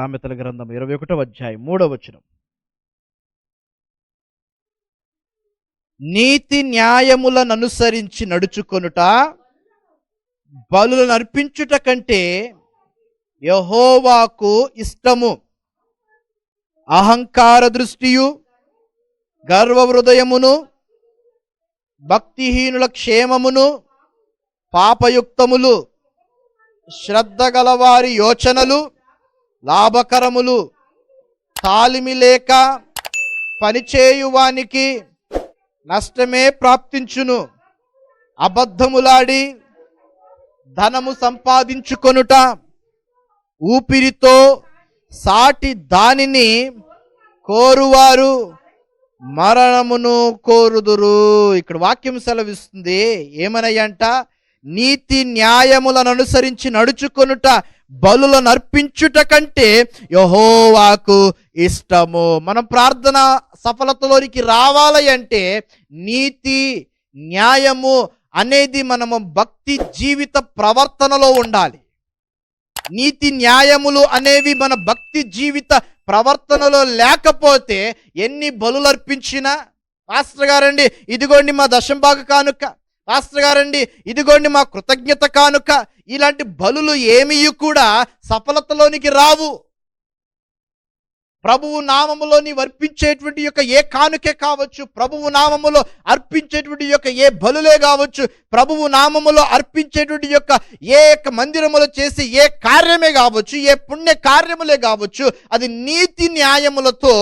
సామెతల గ్రంథం 21వ అధ్యాయం 3వ వచనం. నీతి న్యాయములను అనుసరించి నడుచుకొనుట బలులను అర్పించుట కంటే యెహోవాకు ఇష్టము. అహంకార దృష్టియు గర్వ హృదయమును భక్తిహీనుల క్షేమమును పాపయుక్తములు శ్రద్ధ గలవారి యోచనలు లాభకరములు. తాలిమి లేక పనిచేయువానికి నష్టమే ప్రాప్తించును. అబద్ధములాడి ధనము సంపాదించుకొనుట ఊపిరితో సాటి దానిని కోరువారు మరణమును కోరుదురు. ఇక్కడ వాక్యం సెలవిస్తుంది ఏమనయ్యంట, నీతి న్యాయములను అనుసరించి నడుచుకొనుట బలులను అర్పించుట కంటే యెహోవాకు ఇష్టము. మనం ప్రార్థన సఫలతలోనికి రావాలి అంటే నీతి న్యాయము అనేది మనము భక్తి జీవిత ప్రవర్తనలో ఉండాలి. నీతి న్యాయములు అనేవి మన భక్తి జీవిత ప్రవర్తనలో లేకపోతే ఎన్ని బలులు అర్పించినా, పాస్టర్ గారండి ఇదిగోండి మా దశంభాగ కానుక, పాస్టర్ గారండి ఇదిగోండి మా కృతజ్ఞత కానుక, ఇలాంటి బలులు ఏమీ కూడా సఫలతలోనికి రావు. ప్రభువు నామములో నీవు అర్పించేటువంటి యొక్క ఏ కానుకే కావచ్చు, ప్రభువు నామములో అర్పించేటువంటి యొక్క ఏ బలులే కావచ్చు, ప్రభువు నామములో అర్పించేటువంటి యొక్క ఏ మందిరములో చేసే ఏ కార్యమే కావచ్చు, ఏ పుణ్య కార్యములే కావచ్చు, అది నీతి న్యాయములతో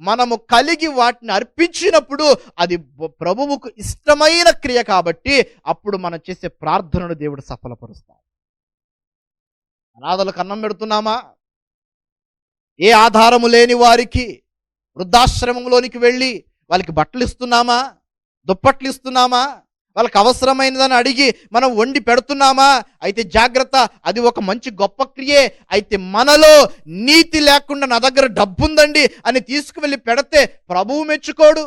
మనము కలిగి వాటిని అర్పించినప్పుడు అది ప్రభువుకు ఇష్టమైన క్రియ కాబట్టి అప్పుడు మనం చేసే ప్రార్థనను దేవుడు సఫలపరుస్తాడు. అనాథలకు అన్నం పెడుతున్నామా? ఏ ఆధారము లేని వారికి వృద్ధాశ్రమంలోనికి వెళ్ళి వాళ్ళకి బట్టలు ఇస్తున్నామా, దుప్పట్లు ఇస్తున్నామా, వాళ్ళకి అవసరమైనదని అడిగి మనం వండి పెడుతున్నామా? అయితే జాగ్రత్త, అది ఒక మంచి గొప్ప క్రియే. అయితే మనలో నీతి లేకుండా నా దగ్గర డబ్బుందండి అని తీసుకువెళ్ళి పెడితే ప్రభువు మెచ్చుకోడు.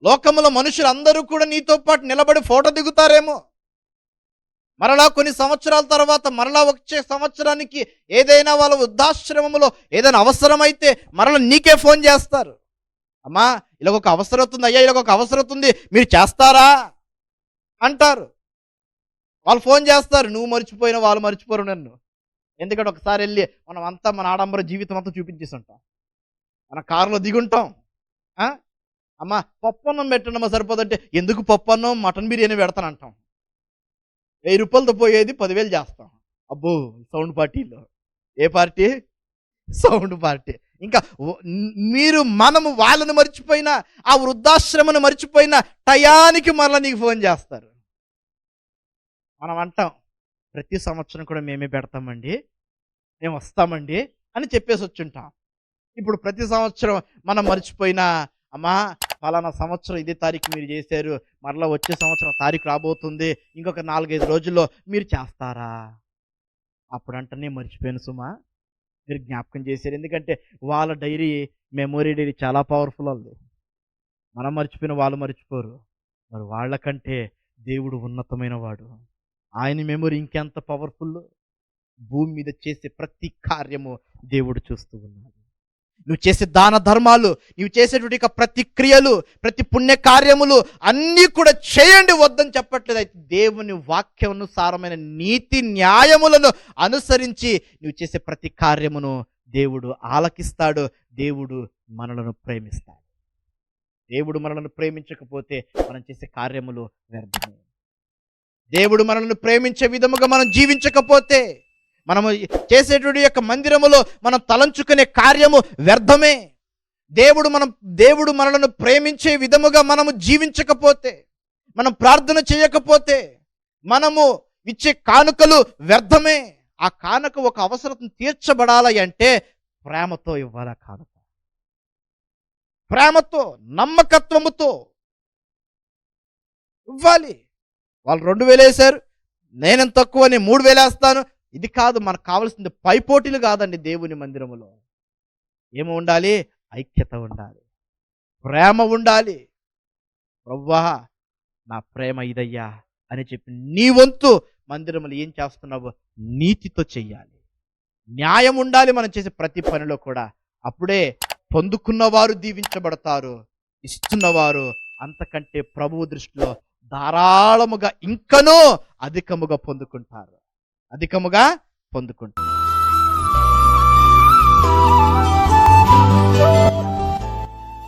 లోకములో మనుషులందరూ కూడా నీతో పాటు నిలబడి ఫోటో దిగుతారేమో, మరలా కొన్ని సంవత్సరాల తర్వాత మరలా వచ్చే సంవత్సరానికి ఏదైనా వాళ్ళ వృద్ధాశ్రమంలో ఏదైనా అవసరమైతే మరలా నీకే ఫోన్ చేస్తారు, అమ్మా ఇలా ఒక అవసరం ఉంది, అయ్యా ఇలా ఒక అవసరం ఉంది, మీరు చేస్తారా అంటారు. వాళ్ళు ఫోన్ చేస్తారు, నువ్వు మర్చిపోయినా వాళ్ళు మర్చిపోరు నన్ను. ఎందుకంటే ఒకసారి వెళ్ళి మనం అంతా మన ఆడంబర జీవితం అంతా చూపించేసి ఉంటాం, మన కారులో దిగుంటాం. అమ్మా పప్పన్నం పెట్టండమ్మా సరిపోదంటే ఎందుకు పప్పన్నం మటన్ బిర్యానీ పెడతానంటాం. 1000 రూపాయలతో పోయేది 10,000 చేస్తాం. అబ్బో సౌండ్ పార్టీలో. ఏ పార్టీ? Sound party. ఇంకా మనము వాళ్ళని మర్చిపోయినా, ఆ వృద్ధాశ్రమను మర్చిపోయినా టయానికి మరలా నీకు ఫోన్ చేస్తారు. మనం అంటాం ప్రతి సంవత్సరం కూడా మేమే పెడతామండి, మేము వస్తామండి అని చెప్పేసి వచ్చుంటాం. ఇప్పుడు ప్రతి సంవత్సరం మనం మర్చిపోయినా, అమ్మా ఫలానా సంవత్సరం ఇదే తారీఖు మీరు చేశారు, మరలా వచ్చే సంవత్సరం తారీఖు రాబోతుంది, ఇంకొక 4-5 రోజుల్లో మీరు చేస్తారా? అప్పుడంటే నేను మర్చిపోయాను సుమా, మీరు జ్ఞాపకం చేశారు. ఎందుకంటే వాళ్ళ మెమొరీ డైరీ చాలా పవర్ఫుల్. వాళ్ళు మనం మర్చిపోయిన వాళ్ళు మర్చిపోరు. మరి వాళ్ళకంటే దేవుడు ఉన్నతమైన వాడు, ఆయన మెమొరీ ఇంకెంత పవర్ఫుల్. భూమి మీద చేసే ప్రతి కార్యము దేవుడు చూస్తూ ఉన్నాడు. నువ్వు చేసే దాన ధర్మాలు, నువ్వు చేసేటువంటి ప్రతి క్రియలు, ప్రతి పుణ్య కార్యములు అన్నీ కూడా చేయండి, వద్దని చెప్పట్లేదు. అయితే దేవుని వాక్యానుసారమైన నీతి న్యాయములను అనుసరించి నువ్వు చేసే ప్రతి కార్యమును దేవుడు ఆలకిస్తాడు. దేవుడు మనలను ప్రేమిస్తాడు. దేవుడు మనలను ప్రేమించకపోతే మనం చేసే కార్యములు వ్యర్థమే. దేవుడు మనల్ని ప్రేమించే విధముగా మనం జీవించకపోతే, మనము చేసేటువంటి యొక్క మందిరములో మనం తలంచుకునే కార్యము వ్యర్థమే. దేవుడు మనలను ప్రేమించే విధముగా మనము జీవించకపోతే, మనం ప్రార్థన చేయకపోతే, మనము ఇచ్చే కానుకలు వ్యర్థమే. ఆ కానుక ఒక అవసరం తీర్చబడాలి అంటే ప్రేమతో ఇవ్వాలి. ఆ కానుక ప్రేమతో, నమ్మకత్వముతో ఇవ్వాలి. వాళ్ళు 2,000 వేశారు, నేనెంత తక్కువ, నేను 3,000 వేస్తాను. ఇది కాదు మనకు కావాల్సింది. పైపోటీలు కాదండి. దేవుని మందిరములో ఏమి ఉండాలి? ఐక్యత ఉండాలి, ప్రేమ ఉండాలి. ప్రభువా నా ప్రేమ ఇదయ్యా అని చెప్పి నీ వంతు మందిరములు ఏం చేస్తున్నావు? నీతితో చెయ్యాలి. న్యాయం ఉండాలి మనం చేసే ప్రతి పనిలో కూడా. అప్పుడే పొందుకున్నవారు దీవించబడతారు, ఇస్తున్నవారు అంతకంటే ప్రభువు దృష్టిలో ధారాళముగా ఇంకనూ అధికముగా పొందుకుంటారు, అధికముగా పొందుకుంటారు.